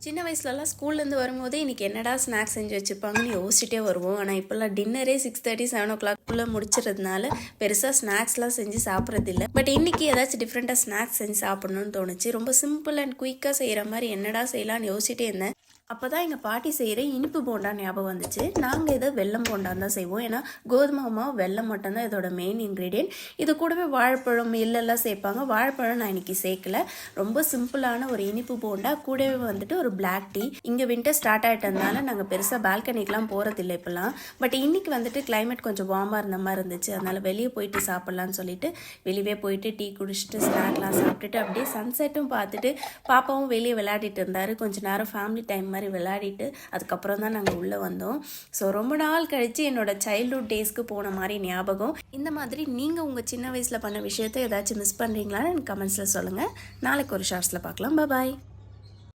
சின்ன வயசுலலாம் ஸ்கூல்லேருந்து வரும்போதே இன்றைக்கி என்னடா ஸ்நாக்ஸ் செஞ்சு வச்சுருப்பாங்கன்னு யோசிச்சுட்டே வருவோம். ஆனால் இப்போல்லாம் டின்னரே 6:30 7 o'clock முடிச்சிறதுனால பெருசாக ஸ்நாக்ஸ்லாம் செஞ்சு சாப்பிட்றதில்ல. பட் இன்றைக்கி ஏதாச்சும் டிஃப்ரெண்ட்டாக ஸ்நாக்ஸ் செஞ்சு சாப்பிட்ணுன்னு தோணுச்சு. ரொம்ப சிம்பிள் அண்ட் குயிக்காக செய்கிற மாதிரி என்னடா செய்யலான்னு யோசிச்சுட்டே இருந்தேன். அப்போ தான் எங்கள் பாட்டி செய்கிற இனிப்பு போண்டா ஞாபகம் வந்துச்சு. நாங்கள் இதை வெல்லம் போண்டான் தான் செய்வோம். ஏன்னா கோதுமை மாவு வெல்லம் மட்டும்தான் இதோட மெயின் இன்க்ரீடியன்ட். இது கூடவே வாழைப்பழம் எள்ளெல்லாம் சேர்ப்பாங்க. வாழைப்பழம் நான் இன்றைக்கி சேர்க்கல. ரொம்ப சிம்பிளான ஒரு இனிப்பு போண்டா, கூடவே வந்துட்டு ஒரு பிளாக் டீ. இங்கே வின்டர் ஸ்டார்ட் ஆகிட்டதுனால நாங்கள் பெருசாக பால்கனிக்கெலாம் போகிறதில்ல இப்போலாம். பட் இன்றைக்கி வந்துட்டு கிளைமேட் கொஞ்சம் வார்மாக இருந்த மாதிரி இருந்துச்சு. அதனால் வெளியே போயிட்டு சாப்பிட்லான்னு சொல்லிட்டு வெளியே போயிட்டு டீ குடிச்சிட்டு ஸ்நாக்லாம் சாப்பிட்டுட்டு அப்படியே சன்செட்டும் பார்த்துட்டு பாப்பாவும் வெளியே விளையாடிட்டு இருந்தார். கொஞ்சம் நேரம் ஃபேமிலி டைம் மாதிரி விளையாடிட்டு அதுக்கப்புறம் தான் நாங்கள் உள்ளே வந்தோம். ஸோ ரொம்ப நாள் கழித்து என்னோடய சைல்ட்ஹுட் டேஸ்க்கு போன மாதிரி ஞாபகம். இந்த மாதிரி நீங்கள் உங்கள் சின்ன வயசில் பண்ண விஷயத்தை ஏதாச்சும் மிஸ் பண்ணுறீங்களான்னு எனக்கு கமெண்ட்ஸில் சொல்லுங்கள். நாளைக்கு ஒரு ஷார்ட்ஸில் பார்க்கலாம். பாய்.